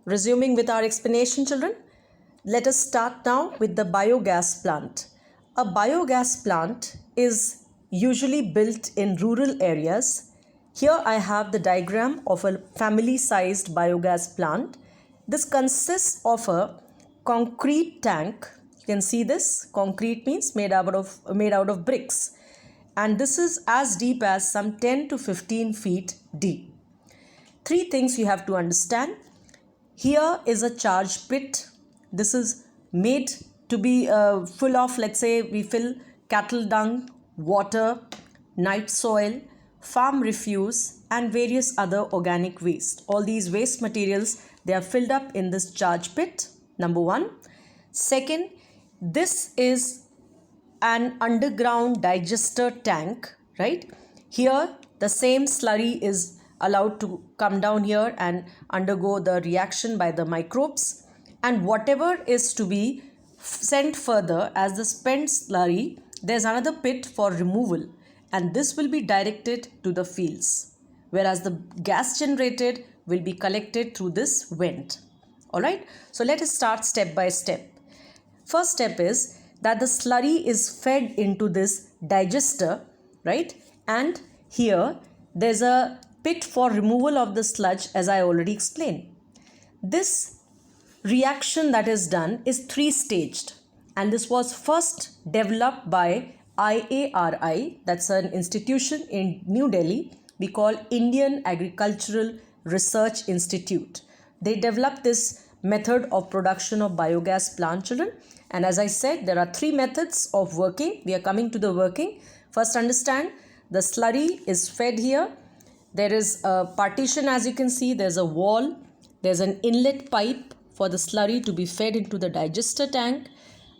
Resuming with our explanation, children, let us start now with the biogas plant. A biogas plant is usually built in rural areas. Here I have the diagram of a family-sized biogas plant. This consists of a concrete tank. You can see this. Concrete means made out of bricks. And this is as deep as some 10 to 15 feet deep. Three things you have to understand. Here is a charge pit. This is made to be full of, let's say, we fill cattle dung, water, night soil, farm refuse, and various other organic waste. All these waste materials, they are filled up in this charge pit, number one. Second, this is an underground digester tank, right? Here, the same slurry is allowed to come down here and undergo the reaction by the microbes, and whatever is to be sent further as the spent slurry, there's another pit for removal, and this will be directed to the fields, whereas the gas generated will be collected through this vent. Alright, so let us start step by step. First step is that the slurry is fed into this digester, right? And here there's a pit for removal of the sludge, as I already explained. This reaction that is done is three-staged, and this was first developed by IARI, that's an institution in New Delhi we call Indian Agricultural Research Institute. They developed this method of production of biogas plant, children. And as I said, there are three methods of working. We are coming to the working. First, understand the slurry is fed here. There is a partition, as you can see, there's a wall, there's an inlet pipe for the slurry to be fed into the digester tank.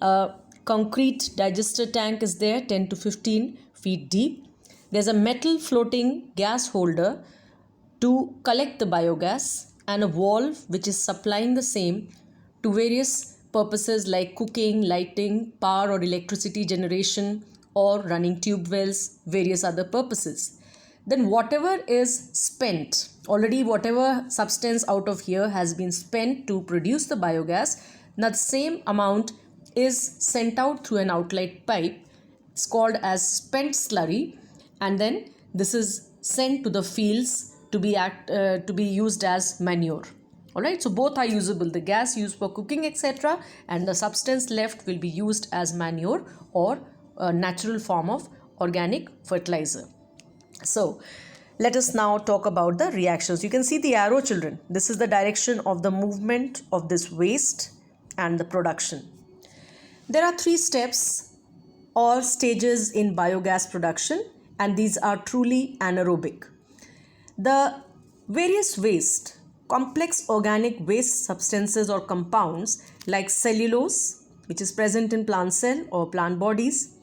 A concrete digester tank is there, 10 to 15 feet deep. There's a metal floating gas holder to collect the biogas, and a valve which is supplying the same to various purposes like cooking, lighting, power or electricity generation, or running tube wells, various other purposes. Then whatever is spent, already whatever substance out of here has been spent to produce the biogas, that same amount is sent out through an outlet pipe. It's called as spent slurry, and then this is sent to the fields to be used as manure. Alright, so both are usable, the gas used for cooking etc., and the substance left will be used as manure or a natural form of organic fertilizer. So let us now talk about the reactions. You can see the arrow, children. This is the direction of the movement of this waste and the production. There are three steps or stages in biogas production, and these are truly anaerobic. The various waste, complex organic waste substances or compounds like cellulose, which is present in plant cell or plant bodies,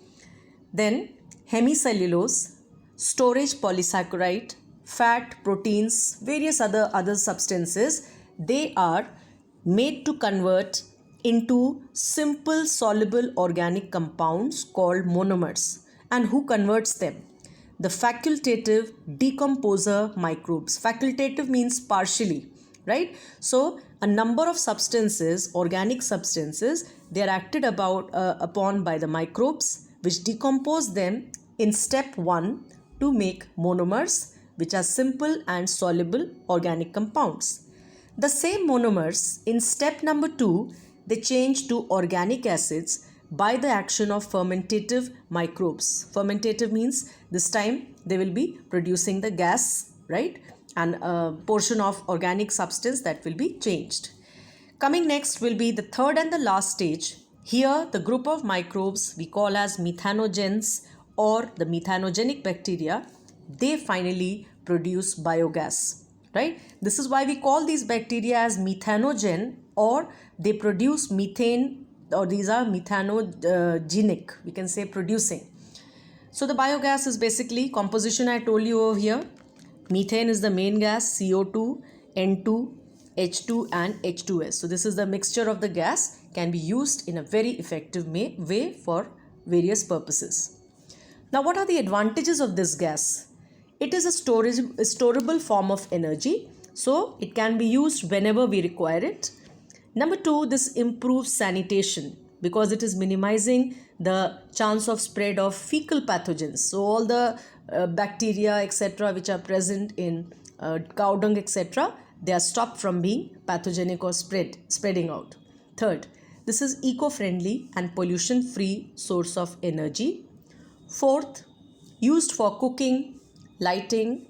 then hemicellulose, storage polysaccharide, fat, proteins, various other substances, they are made to convert into simple soluble organic compounds called monomers. And who converts them? The facultative decomposer microbes. Facultative means partially, right? So a number of substances, organic substances, they are acted upon by the microbes, which decompose them in step 1 to make monomers, which are simple and soluble organic compounds. The same monomers in step number 2, they change to organic acids by the action of fermentative microbes. Fermentative means this time they will be producing the gas, right? And a portion of organic substance that will be changed. Coming next will be the third and the last stage. Here the group of microbes we call as methanogens or the methanogenic bacteria, they finally produce biogas, right? This is why we call these bacteria as methanogen, or they produce methane, or these are methanogenic, we can say producing. So the biogas is basically composition I told you over here. Methane is the main gas, CO2, N2, H2 and H2S. So this is the mixture of the gas, can be used in a very effective way for various purposes. Now what are the advantages of this gas? It is a storable form of energy. So it can be used whenever we require it. Number 2, this improves sanitation because it is minimizing the chance of spread of fecal pathogens. So all the bacteria etc. which are present in cow dung etc. they are stopped from being pathogenic or spreading out. Third, this is eco-friendly and pollution-free source of energy. Fourth, used for cooking, lighting,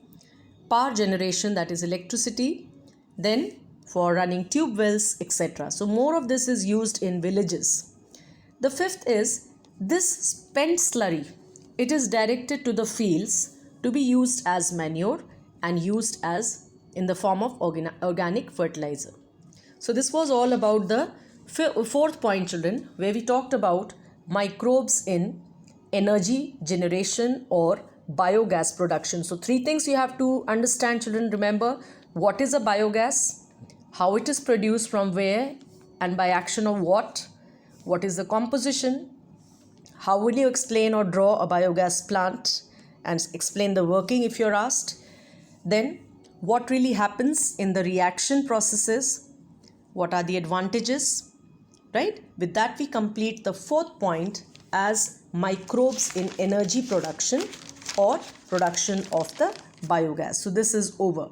power generation, that is electricity, then for running tube wells etc. So more of this is used in villages. The fifth is this spent slurry. It is directed to the fields to be used as manure and used as in the form of organic fertilizer. So this was all about the fourth point, children, where we talked about microbes in energy generation or biogas production. So 3 things you have to understand, children. Remember, what is a biogas, how it is produced, from where and by action of what is the composition, how will you explain or draw a biogas plant and explain the working if you're asked, then what really happens in the reaction processes, what are the advantages, right? With that we complete the fourth point as microbes in energy production or production of the biogas. So this is over.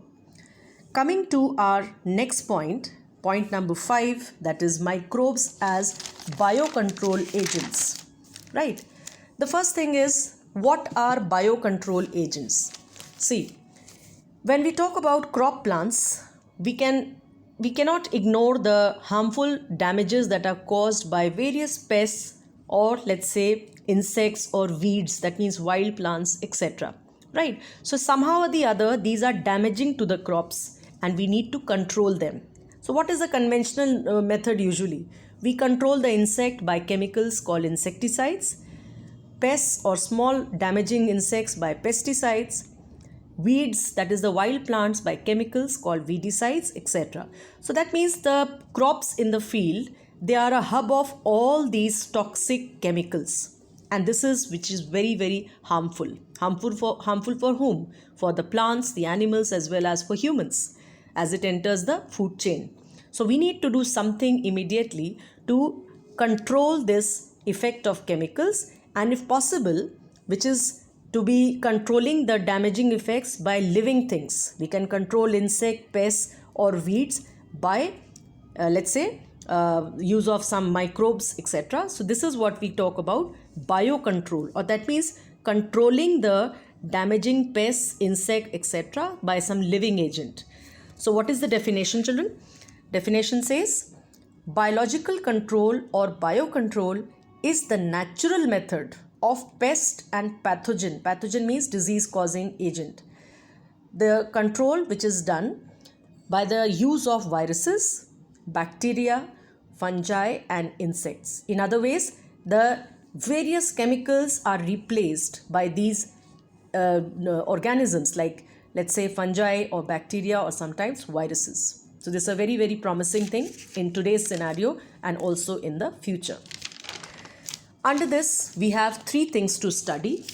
Coming to our next point, point number 5, that is microbes as biocontrol agents, right? The first thing is, what are biocontrol agents? See, when we talk about crop plants, we cannot ignore the harmful damages that are caused by various pests or let's say insects or weeds, that means wild plants etc. Right? So somehow or the other these are damaging to the crops and we need to control them. So what is the conventional method usually? We control the insect by chemicals called insecticides, pests or small damaging insects by pesticides, weeds, that is the wild plants, by chemicals called weedicides etc. So that means the crops in the field, they are a hub of all these toxic chemicals, and this is which is very very harmful for whom? For the plants, the animals, as well as for humans as it enters the food chain. So we need to do something immediately to control this effect of chemicals, and if possible, which is to be controlling the damaging effects by living things. We can control insect, pests or weeds by let's say use of some microbes etc. So this is what we talk about biocontrol, or that means controlling the damaging pests, insect etc. by some living agent. So what is the definition, children? Definition says biological control or biocontrol is the natural method of pest and pathogen. Pathogen means disease causing agent. The control which is done by the use of viruses, bacteria, fungi and insects. In other ways, the various chemicals are replaced by these organisms like let's say fungi or bacteria or sometimes viruses. So this is a very very promising thing in today's scenario and also in the future. Under this, we have 3 things to study.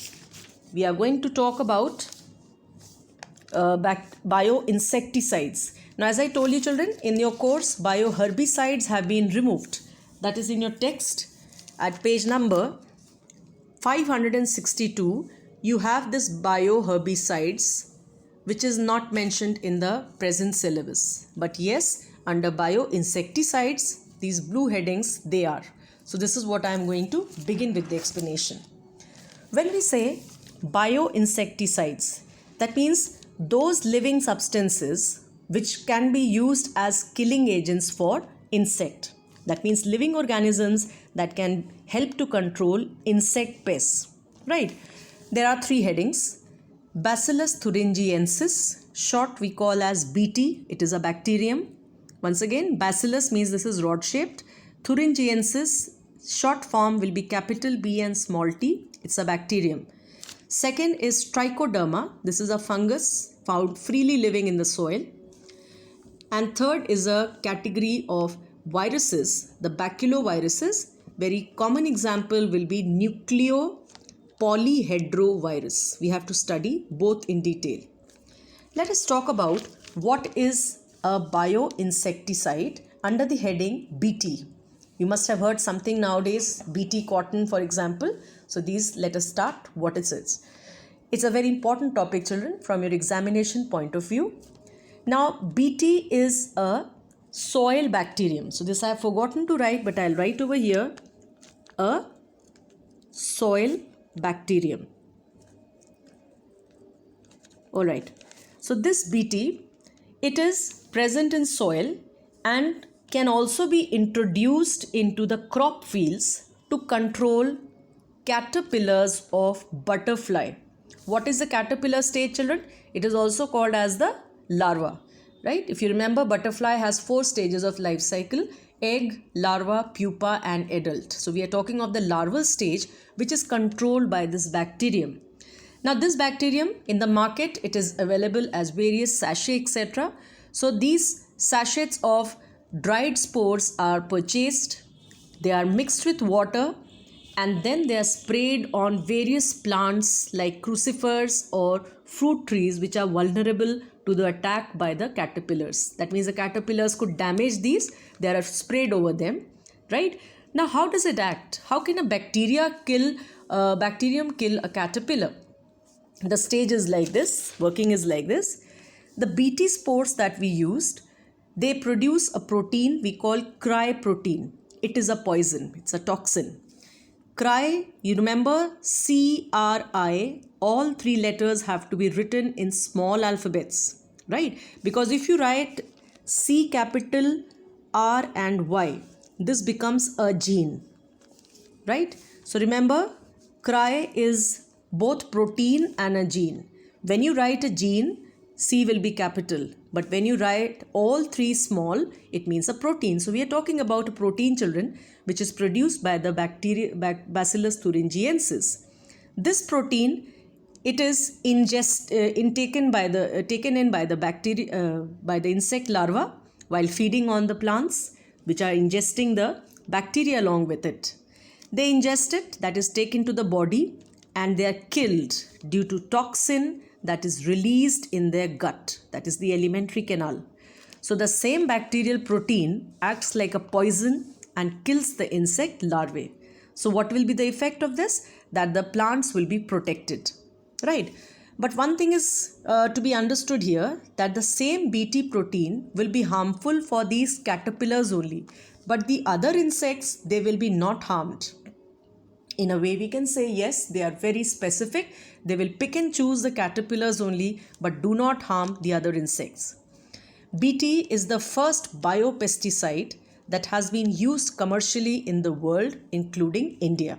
We are going to talk about bioinsecticides. Now, as I told you, children, in your course, bioherbicides have been removed. That is in your text at page number 562. You have this bioherbicides, which is not mentioned in the present syllabus. But yes, under bioinsecticides, these blue headings, they are. So this is what I am going to begin with the explanation. When we say bioinsecticides, that means those living substances which can be used as killing agents for insect. That means living organisms that can help to control insect pests. Right? There are 3 headings. Bacillus thuringiensis, short we call as BT. It is a bacterium. Once again, bacillus means this is rod shaped. Thuringiensis, short form will be capital B and small t. It's a bacterium. Second is trichoderma. This is a fungus found freely living in the soil. And third is a category of viruses, the baculoviruses. Very common example will be nucleopolyhedrovirus. We have to study both in detail. Let us talk about what is a bioinsecticide under the heading BT. You must have heard something nowadays, BT cotton for example. So these, let us start what it is. It's a very important topic, children, from your examination point of view. Now BT is a soil bacterium. So this I have forgotten to write, but I'll write over here, a soil bacterium. All right. So this BT, it is present in soil and can also be introduced into the crop fields to control caterpillars of butterfly. What is the caterpillar stage, children? It is also called as the larva, right? If you remember, butterfly has 4 stages of life cycle: egg, larva, pupa and adult. So we are talking of the larval stage, which is controlled by this bacterium. Now this bacterium in the market, it is available as various sachets, etc. So these sachets of dried spores are purchased, they are mixed with water, and then they are sprayed on various plants like crucifers or fruit trees which are vulnerable to the attack by the caterpillars. That means the caterpillars could damage these, they are sprayed over them, right? Now how does it act? How can a bacterium kill a caterpillar? The stage is like this, working is like this. The BT spores that we used, they produce a protein we call cryprotein. It is a poison, it's a toxin. Cry, you remember CRI, all 3 letters have to be written in small alphabets, right? Because if you write C capital, R and Y, this becomes a gene, right? So remember, cry is both protein and a gene. When you write a gene, C will be capital, but when you write all 3 small, it means a protein. So we are talking about a protein, children, which is produced by the bacteria Bacillus thuringiensis. This protein, it is taken in by the bacteria by the insect larva while feeding on the plants, which are ingesting the bacteria along with it. They ingest it, that is taken to the body, and they are killed due to toxin that is released in their gut, that is the alimentary canal. So the same bacterial protein acts like a poison and kills the insect larvae. So what will be the effect of this? That the plants will be protected, right? But one thing is to be understood here, that the same BT protein will be harmful for these caterpillars only, but the other insects, they will be not harmed. In a way we can say, yes, they are very specific. They will pick and choose the caterpillars only, but do not harm the other insects. BT is the first biopesticide that has been used commercially in the world, including India.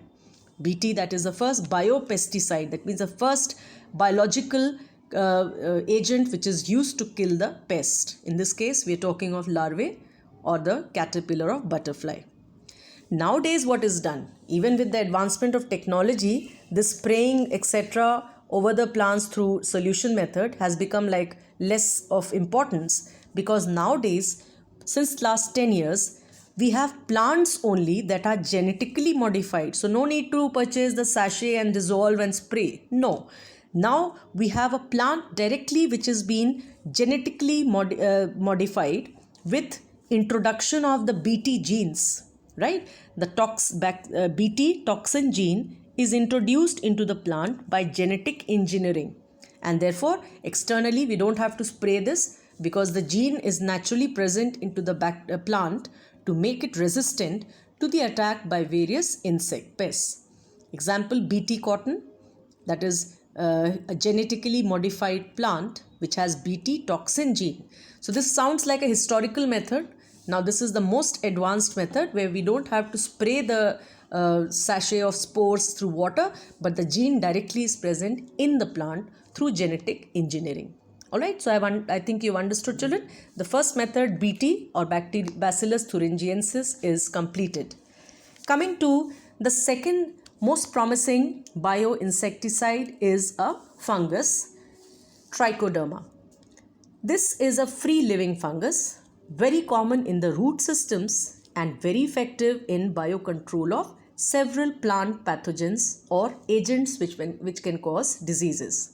BT, that is the first biopesticide, that means the first biological agent which is used to kill the pest. In this case, we are talking of larvae or the caterpillar of butterfly. Nowadays what is done, even with the advancement of technology, the spraying etc. over the plants through solution method has become like less of importance, because nowadays, since last 10 years, we have plants only that are genetically modified. So no need to purchase the sachet and dissolve and spray. No. Now we have a plant directly which has been genetically modified with introduction of the BT genes. Right? The BT toxin gene is introduced into the plant by genetic engineering, and therefore externally we don't have to spray this, because the gene is naturally present into the plant to make it resistant to the attack by various insect pests. Example, BT cotton, that is a genetically modified plant which has BT toxin gene. So this sounds like a historical method. Now this is the most advanced method where we don't have to spray the sachet of spores through water, but the gene directly is present in the plant through genetic engineering. Alright, so I think you've understood, children. The first method, BT or Bacillus thuringiensis, is completed. Coming to the second most promising bioinsecticide is a fungus, Trichoderma. This is a free-living fungus, very common in the root systems and very effective in biocontrol of several plant pathogens or agents which can cause diseases.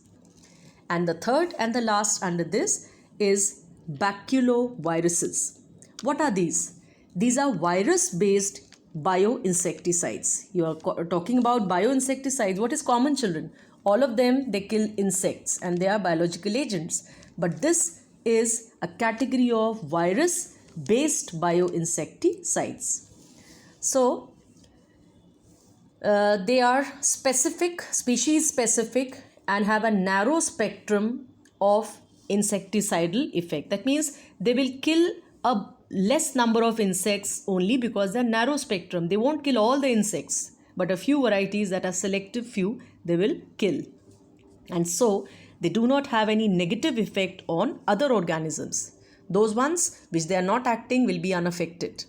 And the third and the last under this is baculoviruses. What are these? These are virus-based bioinsecticides. You are talking about bioinsecticides. What is common, children? All of them, they kill insects and they are biological agents. But this is a category of virus-based bioinsecticides. So, they are specific, species specific, and have a narrow spectrum of insecticidal effect. That means they will kill a less number of insects only because they're narrow spectrum. They won't kill all the insects, but a few varieties that are selective few, they will kill. And so they do not have any negative effect on other organisms. Those ones which they are not acting will be unaffected.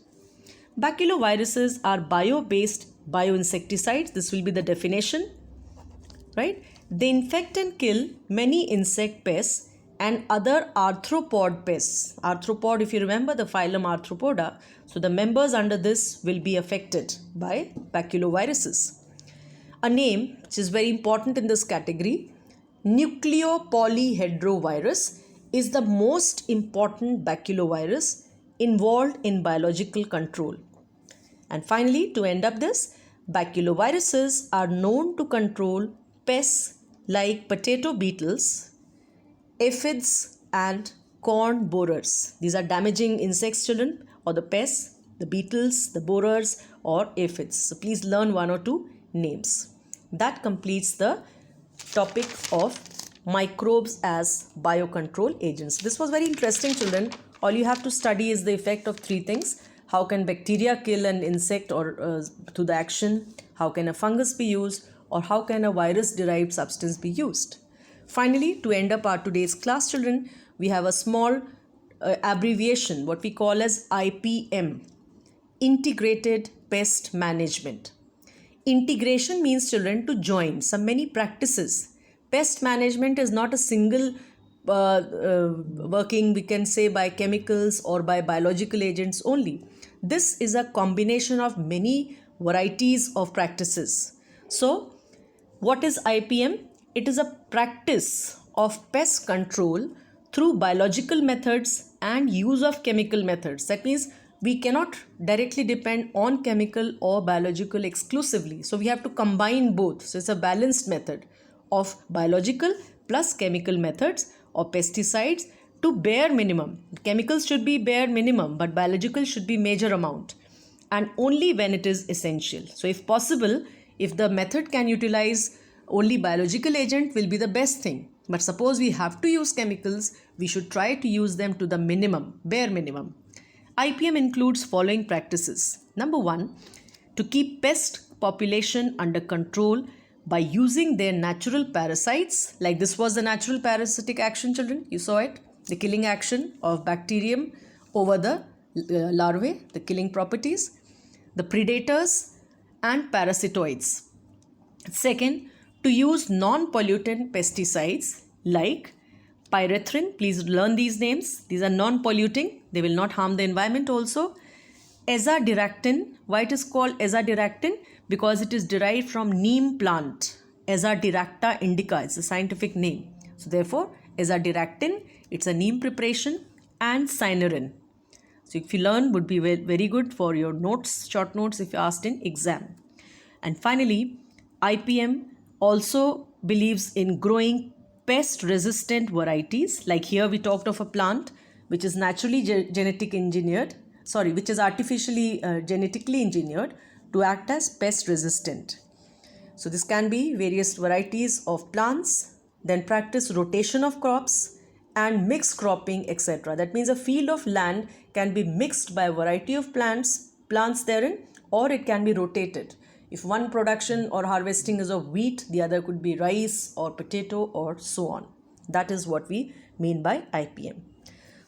Baculoviruses are bio-based bioinsecticides. This will be the definition, right? They infect and kill many insect pests and other arthropod pests. Arthropod, if you remember the phylum Arthropoda, so the members under this will be affected by baculoviruses. A name which is very important in this category, nucleopolyhedrovirus, is the most important baculovirus involved in biological control. And finally, to end up this, baculoviruses are known to control pests like potato beetles, aphids and corn borers. These are damaging insects, children, or the pests, the beetles, the borers or aphids. So please learn one or two names. That completes the topic of microbes as biocontrol agents. This was very interesting, children. All you have to study is the effect of three things. How can bacteria kill an insect or through the action? How can a fungus be used? Or how can a virus-derived substance be used? Finally, to end up our today's class, children, we have a small abbreviation, what we call as IPM, Integrated Pest Management. Integration means, children, to join some many practices. Pest management is not a single working, we can say, by chemicals or by biological agents only. This is a combination of many varieties of practices. So, what is IPM? It is a practice of pest control through biological methods and use of chemical methods. That means we cannot directly depend on chemical or biological exclusively. So we have to combine both. So it's a balanced method of biological plus chemical methods or pesticides to bare minimum. Chemicals should be bare minimum, but biological should be major amount, and only when it is essential. So if possible, if the method can utilize only biological agent, will be the best thing. But suppose we have to use chemicals, we should try to use them to the minimum, bare minimum. IPM includes following practices. Number 1, to keep pest population under control by using their natural parasites. Like this was the natural parasitic action, children. You saw it. The killing action of bacterium over the larvae, the killing properties, the predators and parasitoids. Second, to use non-pollutant pesticides like pyrethrin. Please learn these names. These are non-polluting. They will not harm the environment also. Azadirachtin. Why it is called azadirachtin? Because it is derived from neem plant. Azadirachta indica. It's a scientific name. So therefore, azadirachtin, it's a neem preparation, and cynarin. So if you learn, would be very good for your notes, short notes if you asked in exam. And finally, IPM also believes in growing pest-resistant varieties. Like here we talked of a plant which is naturally genetically engineered, which is artificially genetically engineered to act as pest-resistant. So this can be various varieties of plants, then practice rotation of crops and mixed cropping, etc. That means a field of land can be mixed by a variety of plants therein, or it can be rotated. If one production or harvesting is of wheat, the other could be rice or potato or so on. That is what we mean by IPM.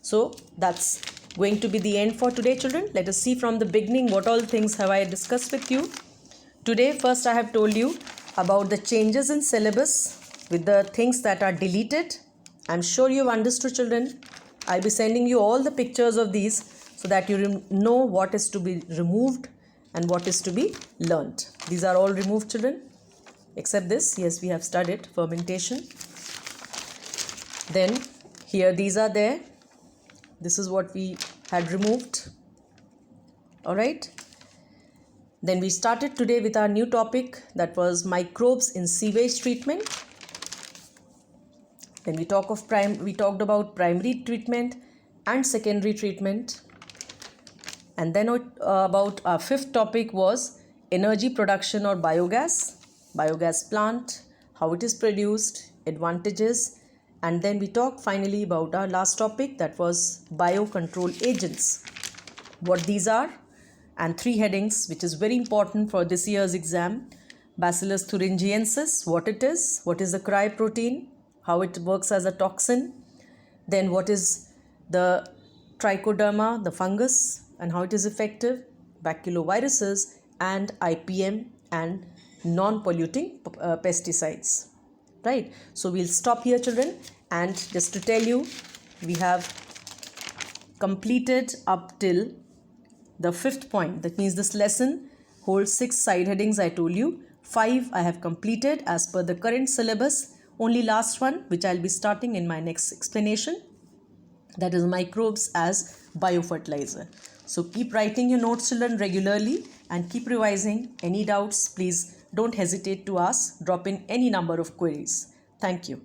So that's going to be the end for today, children. Let us see from the beginning what all things have I discussed with you. Today, first I have told you about the changes in syllabus with the things that are deleted. I'm sure you've understood, children. I'll be sending you all the pictures of these so that you know what is to be removed and what is to be learnt. These are all removed, children, except this. Yes, we have studied fermentation. Then here these are there. This is what we had removed. All right. Then we started today with our new topic, that was microbes in sewage treatment. Then we talked about primary treatment and secondary treatment. And then about our fifth topic was energy production or biogas plant, how it is produced, advantages. And then we talked finally about our last topic, that was biocontrol agents, what these are, and three headings which is very important for this year's exam. Bacillus thuringiensis, what it is, what is the cryoprotein, how it works as a toxin, then what is the trichoderma, the fungus, and how it is effective, baculoviruses, and IPM and non-polluting pesticides. Right? So we'll stop here, children, and just to tell you, we have completed up till the fifth point. That means this lesson holds 6 side headings. I told you 5 I have completed as per the current syllabus. Only last one, which I'll be starting in my next explanation, that is microbes as biofertilizer. So keep writing your notes, children, regularly, and keep revising. Any doubts, please don't hesitate to ask. Drop in any number of queries. Thank you.